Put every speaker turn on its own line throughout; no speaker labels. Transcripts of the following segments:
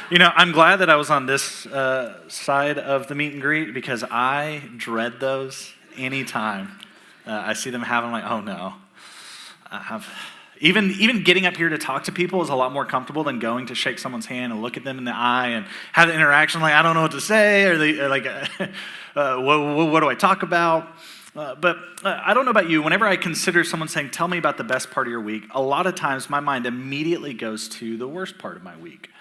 I'm glad that I was on this side of the meet and greet because I dread those anytime I see them have. I'm like, oh no. Even getting up here to talk to people is a lot more comfortable than going to shake someone's hand and look at them in the eye and have the interaction. Like, I don't know what to say, or like, what do I talk about? But I don't know about you. Whenever I consider someone saying, "Tell me about the best part of your week," a lot of times my mind immediately goes to the worst part of my week.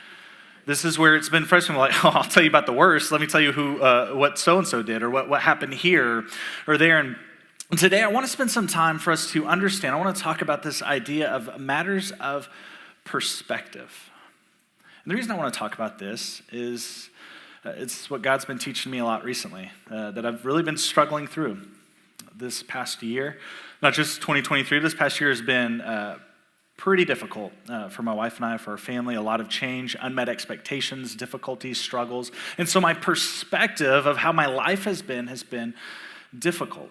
This is where it's been frustrating. Like, oh, I'll tell you about the worst. Let me tell you what so-and-so did or what happened here or there. And today I want to spend some time for us to understand. I want to talk about this idea of matters of perspective. And the reason I want to talk about this is it's what God's been teaching me a lot recently that I've really been struggling through this past year. Not just 2023, this past year has been pretty difficult for my wife and I, for our family, a lot of change, unmet expectations, difficulties, struggles. And so my perspective of how my life has been difficult.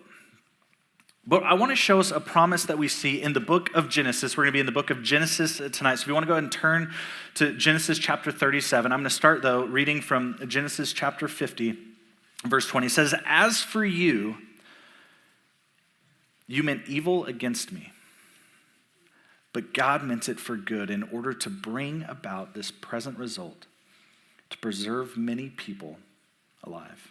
But I want to show us a promise that we see in the book of Genesis. We're going to be in the book of Genesis tonight. So if you want to go ahead and turn to Genesis chapter 37, I'm going to start, though, reading from Genesis chapter 50, verse 20. It says, "As for you, you meant evil against me, but God meant it for good in order to bring about this present result, to preserve many people alive.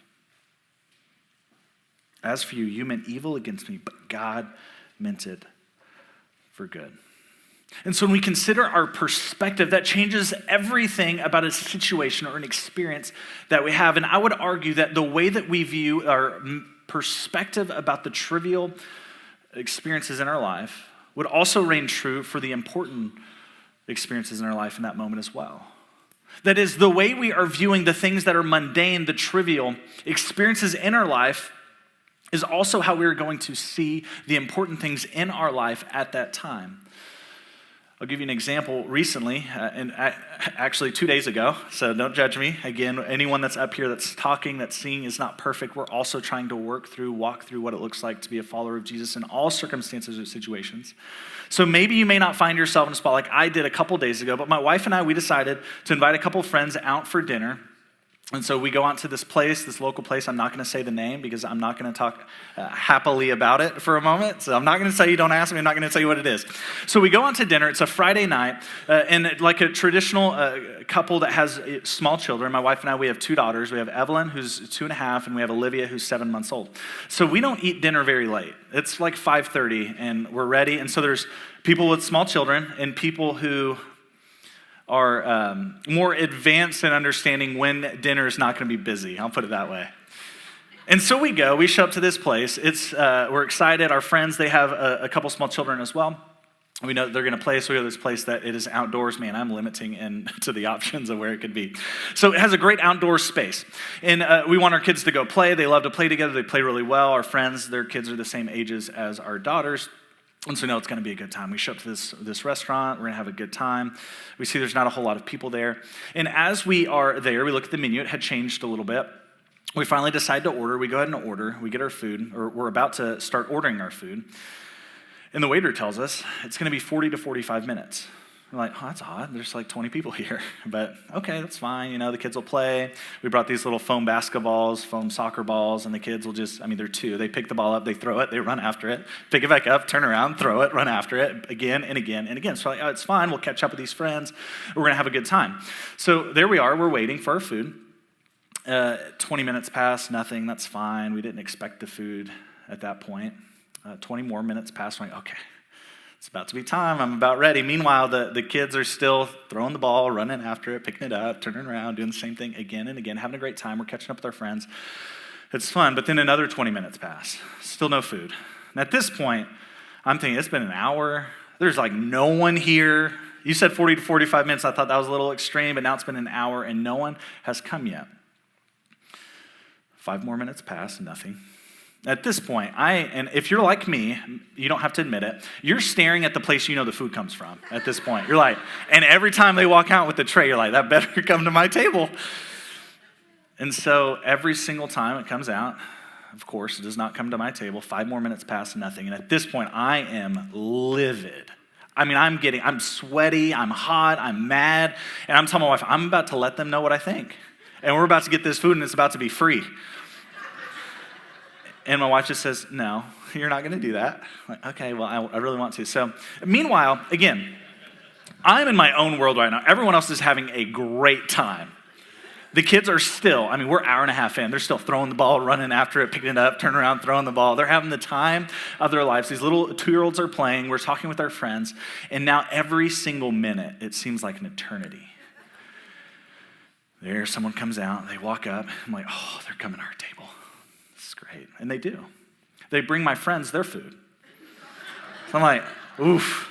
As for you, you meant evil against me, but God meant it for good." And so when we consider our perspective, that changes everything about a situation or an experience that we have. And I would argue that the way that we view our perspective about the trivial experiences in our life would also reign true for the important experiences in our life in that moment as well. That is, the way we are viewing the things that are mundane, the trivial experiences in our life, is also how we are going to see the important things in our life at that time. I'll give you an example recently, and actually 2 days ago, so don't judge me. Again, anyone that's up here that's talking, that's seeing is not perfect. We're also trying to walk through what it looks like to be a follower of Jesus in all circumstances or situations. So maybe you may not find yourself in a spot like I did a couple days ago, but my wife and I, we decided to invite a couple friends out for dinner. And so we go out to this place, this local place. I'm not going to say the name because I'm not going to talk happily about it for a moment. So I'm not going to say, you don't ask me, I'm not going to tell you what it is. So we go out to dinner. It's a Friday night. And like a traditional couple that has small children, my wife and I, we have two daughters. We have Evelyn, who's 2.5, and we have Olivia, who's 7 months old. So we don't eat dinner very late. It's like 5:30, and we're ready. And so there's people with small children and people who are more advanced in understanding when dinner is not going to be busy. I'll put it that way. And so we show up to this place. We're excited. Our friends, they have a couple small children as well. We know they're going to play, so we go to this place that it is outdoors. Man, I'm limiting into the options of where it could be. So it has a great outdoor space. And we want our kids to go play. They love to play together. They play really well. Our friends, their kids are the same ages as our daughters. And so we know it's going to be a good time. We show up to this restaurant. We're going to have a good time. We see there's not a whole lot of people there. And as we are there, we look at the menu. It had changed a little bit. We finally decide to order. We go ahead and order. We get our food, or we're about to start ordering our food. And the waiter tells us it's going to be 40 to 45 minutes. We're like, oh, that's odd. There's like 20 people here. But okay, that's fine. The kids will play. We brought these little foam basketballs, foam soccer balls, and the kids will they're two. They pick the ball up, they throw it, they run after it, pick it back up, turn around, throw it, run after it again and again and again. So we're like, oh, it's fine. We'll catch up with these friends. We're going to have a good time. So there we are. We're waiting for our food. 20 minutes pass, nothing. That's fine. We didn't expect the food at that point. 20 more minutes pass. We're like, okay. It's about to be time. I'm about ready. Meanwhile, the kids are still throwing the ball, running after it, picking it up, turning around, doing the same thing again and again, having a great time. We're catching up with our friends. It's fun. But then another 20 minutes pass. Still no food. And at this point, I'm thinking, it's been an hour. There's like no one here. You said 40 to 45 minutes. I thought that was a little extreme, but now it's been an hour and no one has come yet. 5 more minutes pass, nothing. At this point, and if you're like me, you don't have to admit it, you're staring at the place you know the food comes from at this point. You're like, and every time they walk out with the tray, you're like, that better come to my table. And so every single time it comes out, of course, it does not come to my table. 5 more minutes pass, nothing. And at this point, I am livid. I mean, I'm sweaty, I'm hot, I'm mad, and I'm telling my wife, I'm about to let them know what I think. And we're about to get this food and it's about to be free. And my wife just says, no, you're not gonna do that. I'm like, okay, well, I really want to. So meanwhile, again, I'm in my own world right now. Everyone else is having a great time. The kids are still, I mean, we're an hour and a half in. They're still throwing the ball, running after it, picking it up, turning around, throwing the ball. They're having the time of their lives. These little 2-year-olds are playing. We're talking with our friends. And now every single minute, it seems like an eternity. There, someone comes out. They walk up. I'm like, oh, they're coming to our table. This is great. And they do. They bring my friends their food. So I'm like, oof.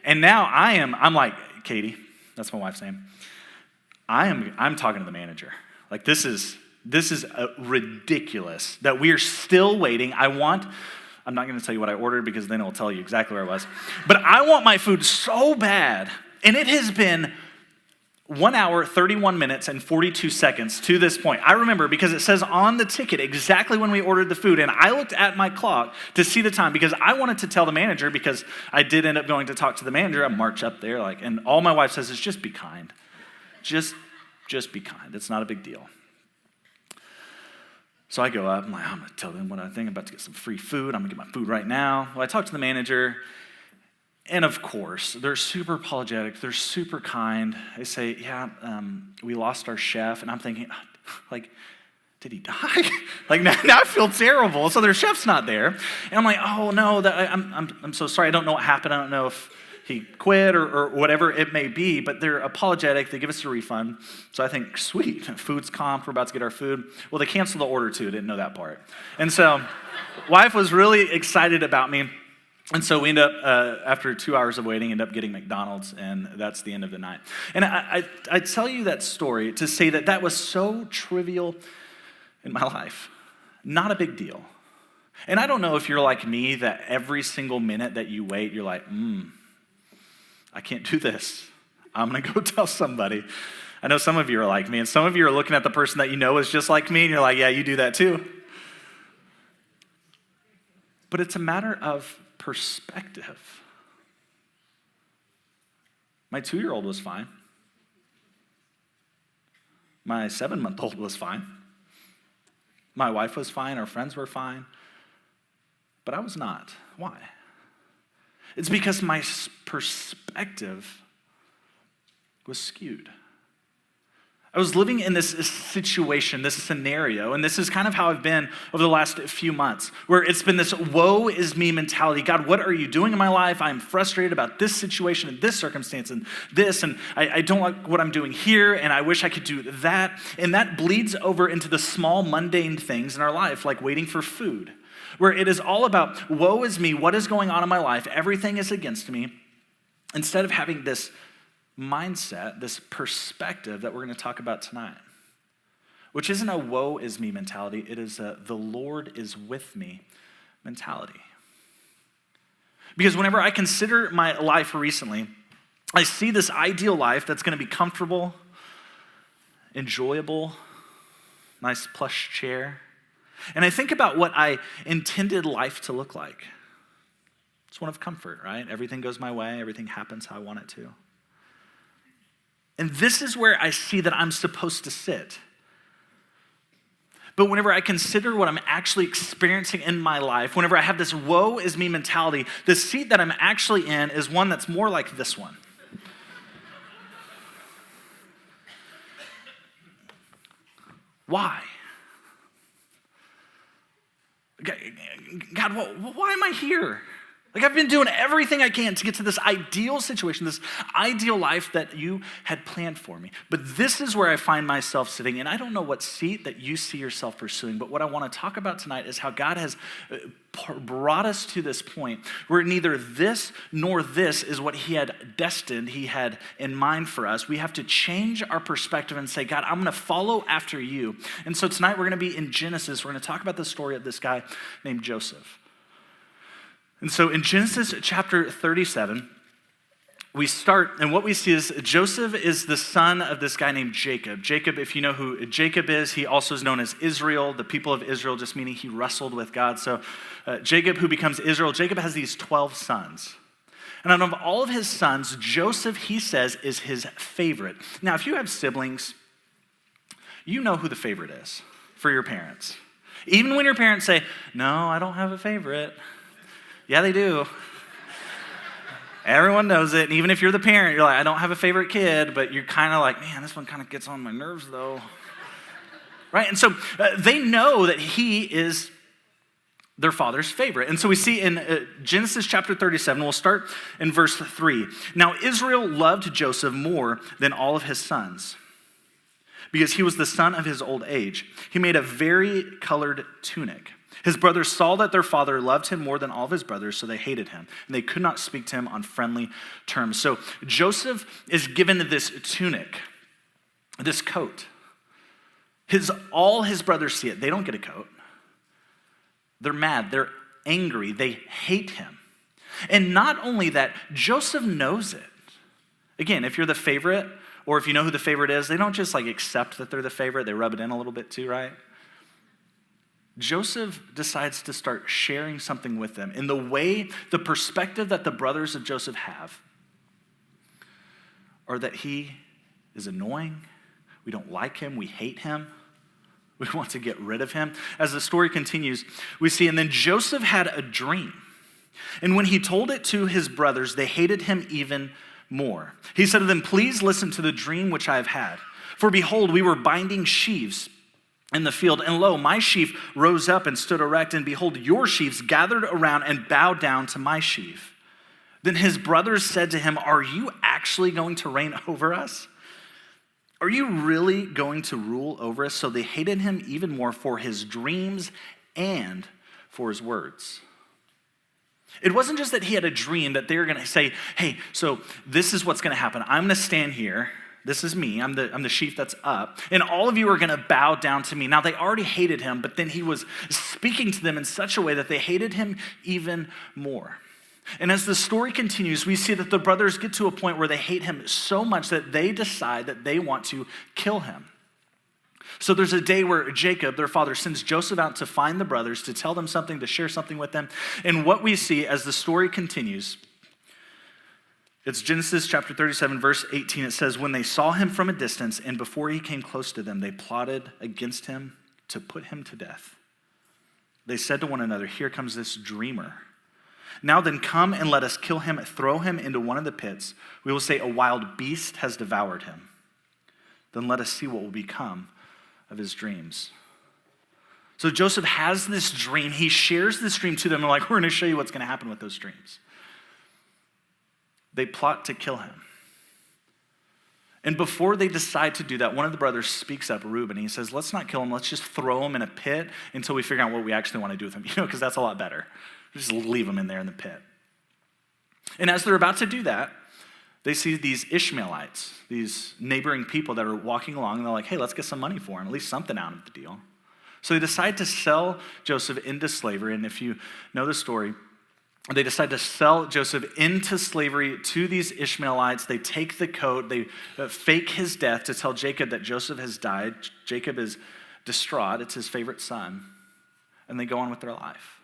And now I'm like, Katie, that's my wife's name. I'm talking to the manager. Like, this is ridiculous that we are still waiting. I'm not going to tell you what I ordered because then it'll tell you exactly where I was. But I want my food so bad. And it has been 1 hour, 31 minutes, and 42 seconds to this point. I remember because it says on the ticket exactly when we ordered the food. And I looked at my clock to see the time because I wanted to tell the manager, because I did end up going to talk to the manager. I march up there, and all my wife says is just be kind. Just be kind. It's not a big deal. So I go up. I'm going to tell them what I think. I'm about to get some free food. I'm going to get my food right now. Well, I talk to the manager. And of course, they're super apologetic. They're super kind. They say, yeah, we lost our chef. And I'm thinking, like, did he die? Like, now I feel terrible. So their chef's not there. And I'm like, oh, no, I'm so sorry. I don't know what happened. I don't know if he quit or whatever it may be, but they're apologetic. They give us a refund. So I think, sweet, food's comped. We're about to get our food. Well, they canceled the order too. Didn't know that part. And so wife was really excited about me. And so we end up, after 2 hours of waiting, end up getting McDonald's, and that's the end of the night. And I tell you that story to say that was so trivial in my life. Not a big deal. And I don't know if you're like me, that every single minute that you wait, you're like, I can't do this. I'm going to go tell somebody. I know some of you are like me, and some of you are looking at the person that you know is just like me, and you're like, yeah, you do that too. But it's a matter of perspective. My 2-year-old was fine. My 7-month-old was fine. My wife was fine. Our friends were fine. But I was not. Why? It's because my perspective was skewed. I was living in this situation, this scenario, and this is kind of how I've been over the last few months, where it's been this woe is me mentality. God, what are you doing in my life? I'm frustrated about this situation and this circumstance and this, and I don't like what I'm doing here, and I wish I could do that. And that bleeds over into the small, mundane things in our life, like waiting for food, where it is all about, woe is me, what is going on in my life? Everything is against me. Instead of having this mindset, this perspective that we're going to talk about tonight, which isn't a woe is me mentality, it is a the Lord is with me mentality. Because whenever I consider my life recently, I see this ideal life that's going to be comfortable, enjoyable, nice plush chair, and I think about what I intended life to look like. It's one of comfort, right? Everything goes my way, everything happens how I want it to. And this is where I see that I'm supposed to sit. But whenever I consider what I'm actually experiencing in my life, whenever I have this woe is me mentality, the seat that I'm actually in is one that's more like this one. Why? God, why am I here? Like, I've been doing everything I can to get to this ideal situation, this ideal life that you had planned for me. But this is where I find myself sitting, and I don't know what seat that you see yourself pursuing, but what I want to talk about tonight is how God has brought us to this point where neither this nor this is what he had destined, he had in mind for us. We have to change our perspective and say, God, I'm going to follow after you. And so tonight we're going to be in Genesis. We're going to talk about the story of this guy named Joseph. And so in Genesis chapter 37, we start, and what we see is Joseph is the son of this guy named Jacob. Jacob, if you know who Jacob is, he also is known as Israel, the people of Israel, just meaning he wrestled with God. So Jacob, who becomes Israel, Jacob has these 12 sons. And out of all of his sons, Joseph, he says, is his favorite. Now, if you have siblings, you know who the favorite is for your parents. Even when your parents say, no, I don't have a favorite. Yeah, they do. Everyone knows it. And even if you're the parent, you're like, I don't have a favorite kid, but you're kind of like, man, this one kind of gets on my nerves though. Right? And so they know that he is their father's favorite. And so we see in Genesis chapter 37, we'll start in verse 3. Now Israel loved Joseph more than all of his sons, because he was the son of his old age. He made a vari-colored tunic. His brothers saw that their father loved him more than all of his brothers, so they hated him, and they could not speak to him on friendly terms. So Joseph is given this tunic, this coat. All his brothers see it. They don't get a coat. They're mad. They're angry. They hate him. And not only that, Joseph knows it. Again, if you're the favorite, or if you know who the favorite is, they don't just accept that they're the favorite. They rub it in a little bit too, right? Joseph decides to start sharing something with them in the perspective that the brothers of Joseph have, or that he is annoying. We don't like him. We hate him. We want to get rid of him. As the story continues, we see, and then Joseph had a dream. And when he told it to his brothers, they hated him even more. He said to them, please listen to the dream which I have had. For behold, we were binding sheaves in the field, and lo, my sheaf rose up and stood erect, and behold, your sheaves gathered around and bowed down to my sheaf. Then his brothers said to him, are you actually going to reign over us? Are you really going to rule over us? So they hated him even more for his dreams and for his words. It wasn't just that he had a dream that they were going to say, hey, so this is what's going to happen. I'm going to stand here. This is me. I'm the sheaf that's up. And all of you are going to bow down to me. Now, they already hated him, but then he was speaking to them in such a way that they hated him even more. And as the story continues, we see that the brothers get to a point where they hate him so much that they decide that they want to kill him. So there's a day where Jacob, their father, sends Joseph out to find the brothers, to tell them something, to share something with them. And what we see as the story continues, it's Genesis chapter 37, verse 18. It says, when they saw him from a distance and before he came close to them, they plotted against him to put him to death. They said to one another, here comes this dreamer. Now then, come and let us kill him, throw him into one of the pits. We will say a wild beast has devoured him. Then let us see what will become of his dreams. So Joseph has this dream. He shares this dream to them. They're like, we're going to show you what's going to happen with those dreams. They plot to kill him. And before they decide to do that, one of the brothers speaks up, Reuben. He says, let's not kill him. Let's just throw him in a pit until we figure out what we actually want to do with him. Because that's a lot better. Just leave him in there in the pit. And as they're about to do that, they see these Ishmaelites, these neighboring people that are walking along, and they're like, hey, let's get some money for him, at least something out of the deal. So they decide to sell Joseph into slavery. And if you know the story, they decide to sell Joseph into slavery to these Ishmaelites. They take the coat, they fake his death to tell Jacob that Joseph has died. Jacob is distraught. It's his favorite son. And they go on with their life.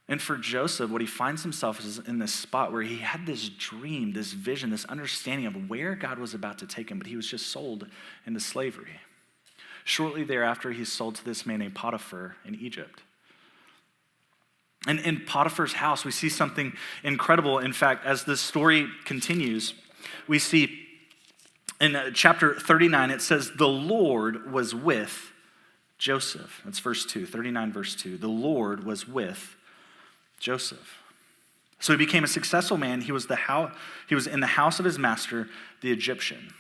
And for Joseph, what he finds himself is in this spot where he had this dream, this vision, this understanding of where God was about to take him, but he was just sold into slavery. Shortly thereafter, he's sold to this man named Potiphar in Egypt. And in Potiphar's house, we see something incredible. In fact, as the story continues, we see in chapter 39, it says, the Lord was with Joseph. That's verse 2, 39 verse 2. The Lord was with Joseph. So he became a successful man. He was in the house of his master, the Egyptian.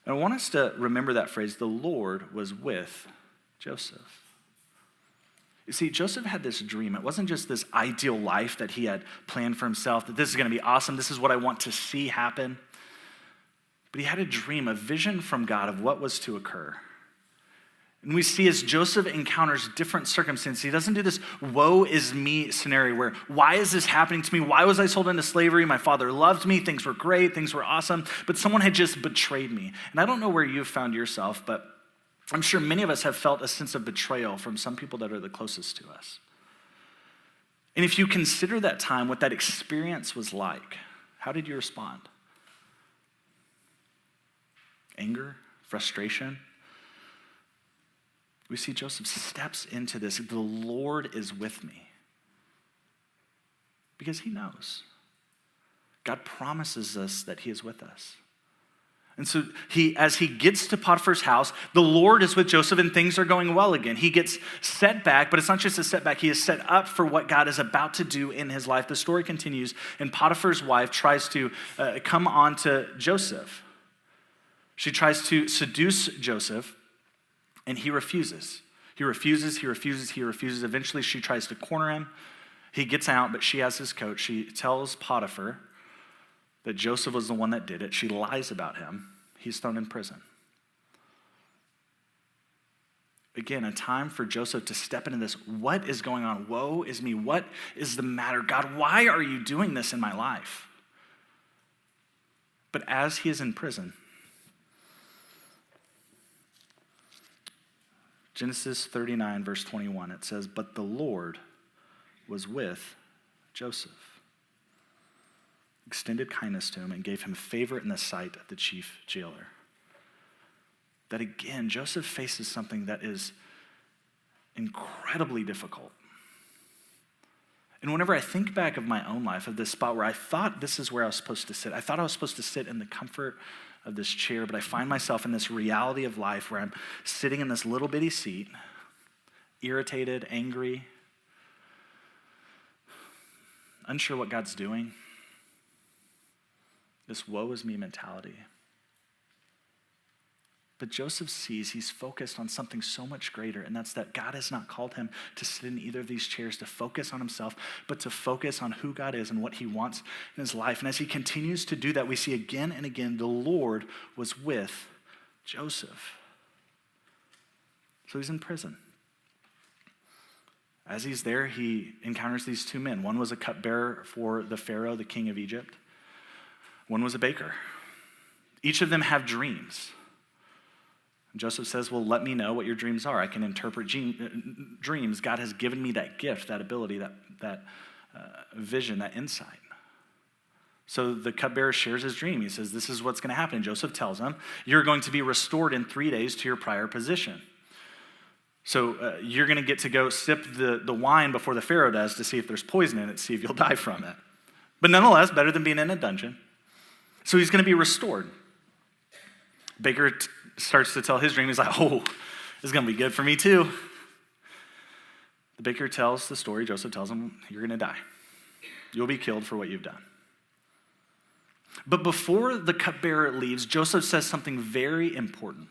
And I want us to remember that phrase, the Lord was with Joseph. You see, Joseph had this dream. It wasn't just this ideal life that he had planned for himself, that this is going to be awesome, this is what I want to see happen. But he had a dream, a vision from God of what was to occur. And we see as Joseph encounters different circumstances, he doesn't do this woe is me scenario where, why is this happening to me? Why was I sold into slavery? My father loved me. Things were great. Things were awesome. But someone had just betrayed me. And I don't know where you've found yourself, but I'm sure many of us have felt a sense of betrayal from some people that are the closest to us. And if you consider that time, what that experience was like, how did you respond? Anger? Frustration? We see Joseph steps into this. The Lord is with me. Because he knows. God promises us that he is with us. And so as he gets to Potiphar's house, the Lord is with Joseph and things are going well again. He gets set back, but it's not just a setback. He is set up for what God is about to do in his life. The story continues, and Potiphar's wife tries to come on to Joseph. She tries to seduce Joseph, and he refuses. He refuses. Eventually, she tries to corner him. He gets out, but she has his coat. She tells Potiphar that Joseph was the one that did it. She lies about him. He's thrown in prison. Again, a time for Joseph to step into this. What is going on? Woe is me. What is the matter? God, why are you doing this in my life? But as he is in prison, Genesis 39, verse 21, it says, "But the Lord was with Joseph, extended kindness to him, and gave him favor in the sight of the chief jailer." That again, Joseph faces something that is incredibly difficult. And whenever I think back of my own life, of this spot where I thought this is where I was supposed to sit, I thought I was supposed to sit in the comfort of this chair, but I find myself in this reality of life where I'm sitting in this little bitty seat, irritated, angry, unsure what God's doing. This woe is me mentality. But Joseph sees he's focused on something so much greater, and that's that God has not called him to sit in either of these chairs to focus on himself, but to focus on who God is and what he wants in his life. And as he continues to do that, we see again and again the Lord was with Joseph. So he's in prison. As he's there, he encounters these two men. One was a cupbearer for the Pharaoh, the king of Egypt. One was a baker. Each of them have dreams. Joseph says, well, let me know what your dreams are. I can interpret dreams. God has given me that gift, that ability, that vision, that insight. So the cupbearer shares his dream. He says, this is what's going to happen. Joseph tells him, you're going to be restored in 3 days to your prior position. So you're going to get to go sip the wine before the Pharaoh does to see if there's poison in it, see if you'll die from it. But nonetheless, better than being in a dungeon. So he's going to be restored. Baker starts to tell his dream. He's like, oh, this is going to be good for me too. The baker tells the story. Joseph tells him, you're going to die. You'll be killed for what you've done. But before the cupbearer leaves, Joseph says something very important.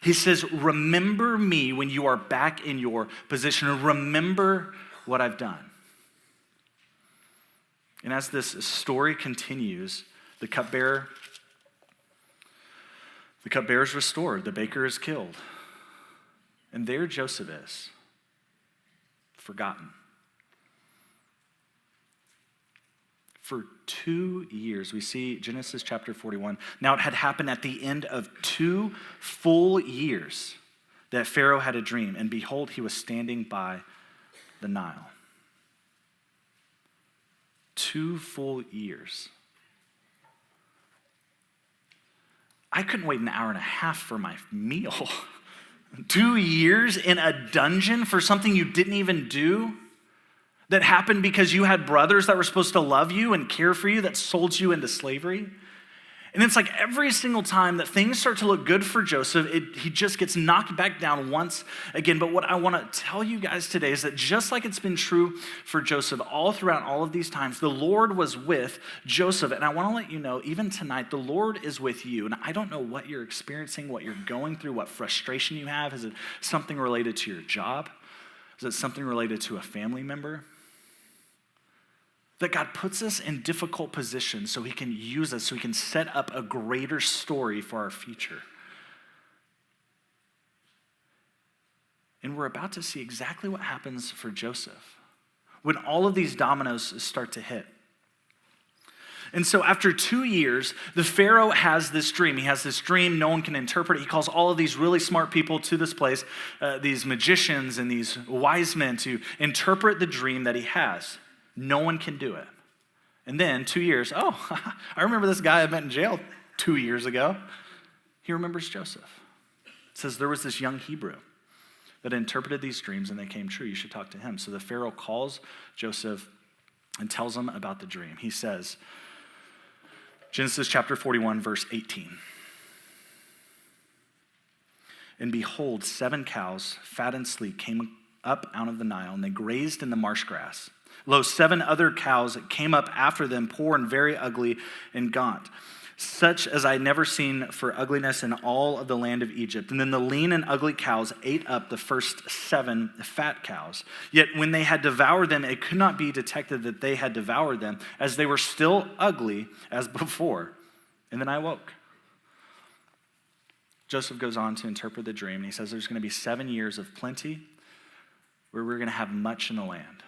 He says, remember me when you are back in your position, and remember what I've done. And as this story continues, the cupbearer is restored. The baker is killed. And there Joseph is, forgotten. For 2 years, we see Genesis chapter 41. Now it had happened at the end of 2 full years that Pharaoh had a dream, and behold, he was standing by the Nile. 2 full years. I couldn't wait an hour and a half for my meal. 2 years in a dungeon for something you didn't even do? That happened because you had brothers that were supposed to love you and care for you that sold you into slavery? And it's like every single time that things start to look good for Joseph, he just gets knocked back down once again. But what I want to tell you guys today is that just like it's been true for Joseph all throughout all of these times, the Lord was with Joseph. And I want to let you know, even tonight, the Lord is with you. And I don't know what you're experiencing, what you're going through, what frustration you have. Is it something related to your job? Is it something related to a family member? That God puts us in difficult positions so he can use us, so he can set up a greater story for our future. And we're about to see exactly what happens for Joseph when all of these dominoes start to hit. And so after 2 years, the Pharaoh has this dream. He has this dream, no one can interpret it. He calls all of these really smart people to this place, these magicians and these wise men to interpret the dream that he has. No one can do it. And then 2 years, oh, I remember this guy I met in jail 2 years ago. He remembers Joseph. It says there was this young Hebrew that interpreted these dreams and they came true. You should talk to him. So the Pharaoh calls Joseph and tells him about the dream. He says, Genesis chapter 41, verse 18. And behold, 7 cows, fat and sleek, came up out of the Nile, and they grazed in the marsh grass. Lo, 7 other cows came up after them, poor and very ugly and gaunt, such as I had never seen for ugliness in all of the land of Egypt. And then the lean and ugly cows ate up the first 7 fat cows. Yet when they had devoured them, it could not be detected that they had devoured them, as they were still ugly as before. And then I woke. Joseph goes on to interpret the dream, and he says there's going to be 7 years of plenty where we're going to have much in the land.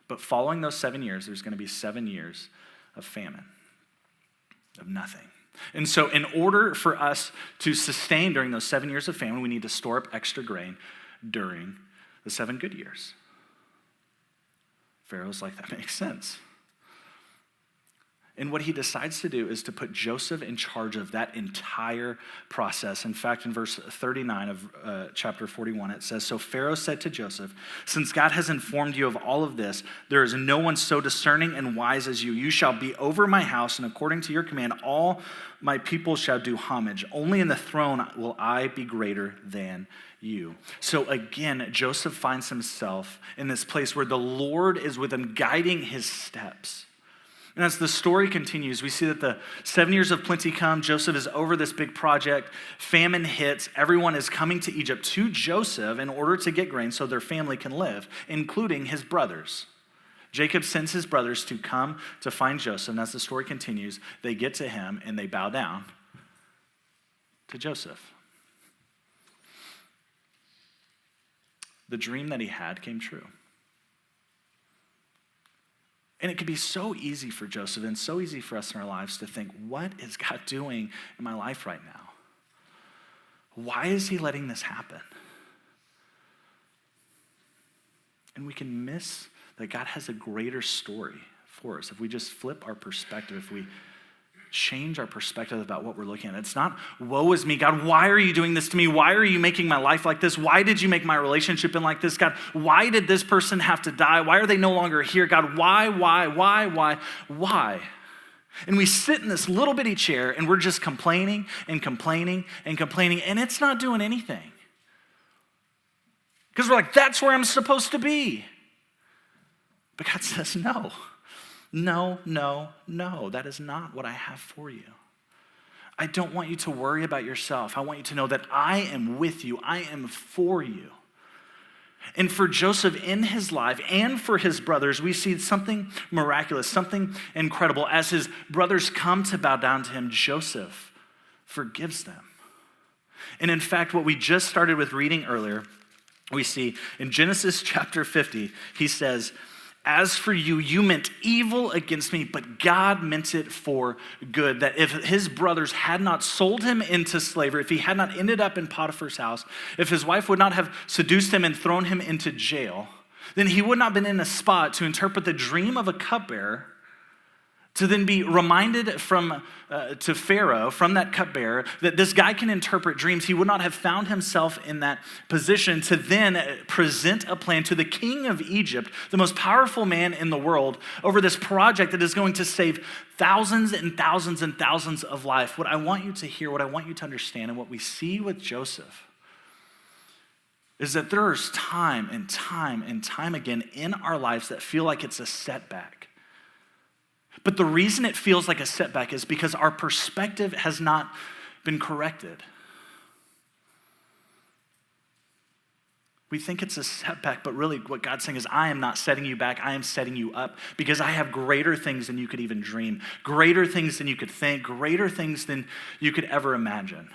But following those 7 years, there's going to be 7 years of famine, of nothing. And so in order for us to sustain during those 7 years of famine, we need to store up extra grain during the 7 good years. Pharaoh's like, that makes sense. And what he decides to do is to put Joseph in charge of that entire process. In fact, in verse 39 of chapter 41, it says, So Pharaoh said to Joseph, Since God has informed you of all of this, there is no one so discerning and wise as you. You shall be over my house, and according to your command, all my people shall do homage. Only in the throne will I be greater than you. So again, Joseph finds himself in this place where the Lord is with him, guiding his steps. And as the story continues, we see that the 7 years of plenty come. Joseph is over this big project. Famine hits. Everyone is coming to Egypt to Joseph in order to get grain so their family can live, including his brothers. Jacob sends his brothers to come to find Joseph. And as the story continues, they get to him and they bow down to Joseph. The dream that he had came true. And it could be so easy for Joseph and so easy for us in our lives to think, what is God doing in my life right now? Why is he letting this happen? And we can miss that God has a greater story for us if we just flip our perspective, if we change our perspective about what we're looking at. It's not, woe is me, God, why are you doing this to me? Why are you making my life like this? Why did you make my relationship in like this? God, why did this person have to die? Why are they no longer here? God, why? And we sit in this little bitty chair and we're just complaining and complaining and complaining, and it's not doing anything. Because we're like, that's where I'm supposed to be. But God says, no. No, that is not what I have for you. I don't want you to worry about yourself. I want you to know that I am with you. I am for you. And for Joseph in his life and for his brothers, we see something miraculous, something incredible. As his brothers come to bow down to him, Joseph forgives them. And in fact, what we just started with reading earlier, we see in Genesis chapter 50, he says, As for you, you meant evil against me, but God meant it for good. That if his brothers had not sold him into slavery, if he had not ended up in Potiphar's house, if his wife would not have seduced him and thrown him into jail, then he would not have been in a spot to interpret the dream of a cupbearer, to then be reminded to Pharaoh from that cupbearer that this guy can interpret dreams. He would not have found himself in that position to then present a plan to the king of Egypt, the most powerful man in the world, over this project that is going to save thousands and thousands and thousands of lives. What I want you to hear, what I want you to understand, and what we see with Joseph is that there's time and time and time again in our lives that feel like it's a setback. But the reason it feels like a setback is because our perspective has not been corrected. We think it's a setback, but really what God's saying is, I am not setting you back, I am setting you up, because I have greater things than you could even dream, greater things than you could think, greater things than you could ever imagine.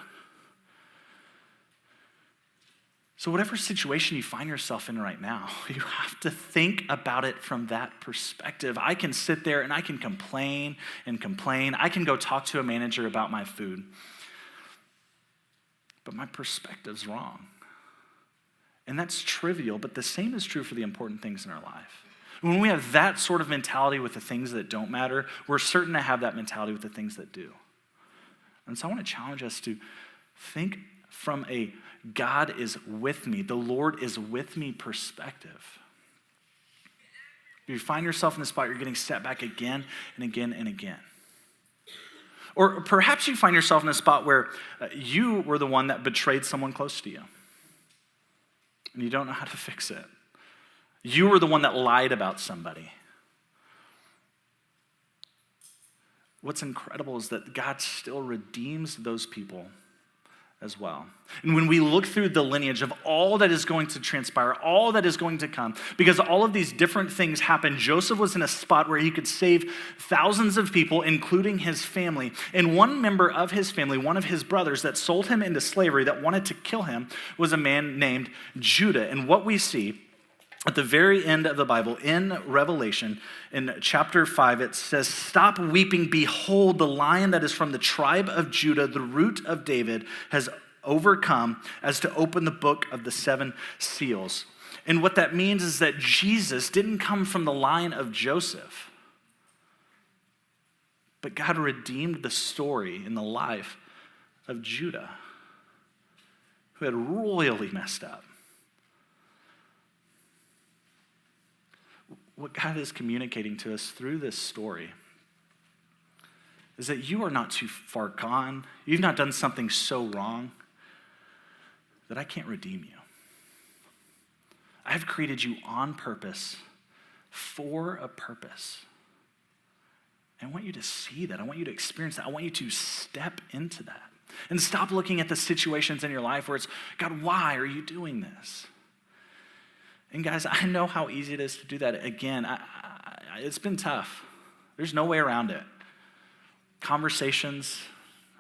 So whatever situation you find yourself in right now, you have to think about it from that perspective. I can sit there and I can complain and complain. I can go talk to a manager about my food. But my perspective's wrong. And that's trivial, but the same is true for the important things in our life. When we have that sort of mentality with the things that don't matter, we're certain to have that mentality with the things that do. And so I want to challenge us to think from a God is with me, the Lord is with me perspective. If you find yourself in the spot, you're getting set back again and again and again. Or perhaps you find yourself in a spot where you were the one that betrayed someone close to you, and you don't know how to fix it. You were the one that lied about somebody. What's incredible is that God still redeems those people as well. And when we look through the lineage of all that is going to transpire, all that is going to come, because all of these different things happen, Joseph was in a spot where he could save thousands of people, including his family. And one member of his family, one of his brothers that sold him into slavery, that wanted to kill him, was a man named Judah. And what we see at the very end of the Bible, in Revelation, in chapter 5, it says, "Stop weeping, behold, the Lion that is from the tribe of Judah, the root of David, has overcome as to open the book of the 7 seals." And what that means is that Jesus didn't come from the line of Joseph, but God redeemed the story in the life of Judah, who had royally messed up. What God is communicating to us through this story is that you are not too far gone. You've not done something so wrong that I can't redeem you. I've created you on purpose for a purpose. I want you to see that. I want you to experience that. I want you to step into that. And stop looking at the situations in your life where it's, God, why are you doing this? And guys, I know how easy it is to do that. Again, it's been tough. There's no way around it. Conversations,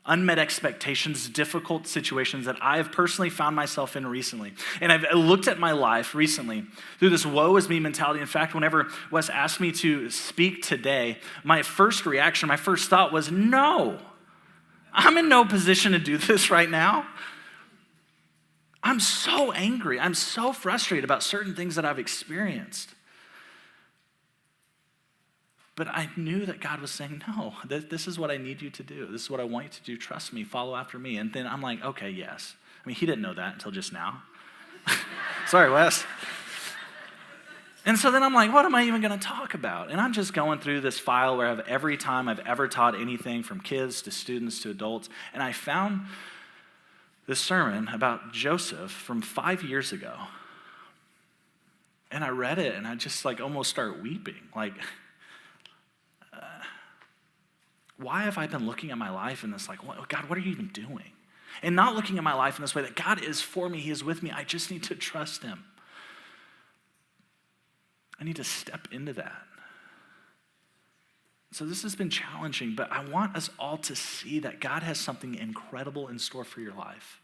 unmet expectations, difficult situations that I have personally found myself in recently. And I've looked at my life recently through this woe is me mentality. In fact, whenever Wes asked me to speak today, my first reaction, my first thought was, no, I'm in no position to do this right now. I'm so angry. I'm so frustrated about certain things that I've experienced. But I knew that God was saying, no, this is what I need you to do. This is what I want you to do. Trust me, follow after me. And then I'm like, okay, yes. I mean, he didn't know that until just now. Sorry, Wes. And so then I'm like, what am I even going to talk about? And I'm just going through this file where I have every time I've ever taught anything from kids to students to adults. And I found this sermon about Joseph from 5 years ago. And I read it and I just almost start weeping. Why have I been looking at my life in this God, what are you even doing? And not looking at my life in this way that God is for me, he is with me. I just need to trust him. I need to step into that. So this has been challenging, but I want us all to see that God has something incredible in store for your life.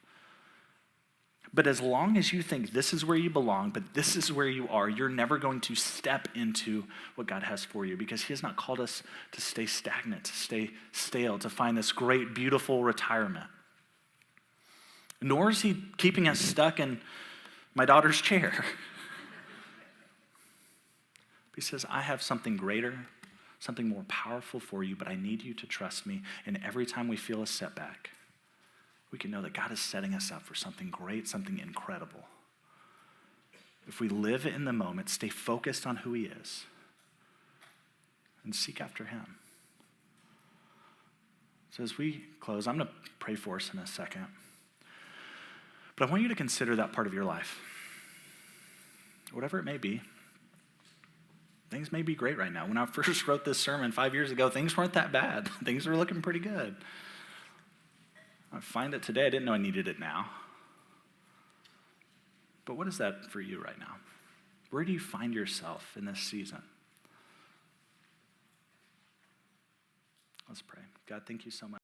But as long as you think this is where you belong, but this is where you are, you're never going to step into what God has for you, because he has not called us to stay stagnant, to stay stale, to find this great, beautiful retirement. Nor is he keeping us stuck in my daughter's chair. He says, I have something greater, something more powerful for you, but I need you to trust me. And every time we feel a setback, we can know that God is setting us up for something great, something incredible. If we live in the moment, stay focused on who he is, and seek after him. So as we close, I'm going to pray for us in a second. But I want you to consider that part of your life. Whatever it may be. Things may be great right now. When I first wrote this sermon 5 years ago, things weren't that bad. Things were looking pretty good. I find it today. I didn't know I needed it now. But what is that for you right now? Where do you find yourself in this season? Let's pray. God, thank you so much.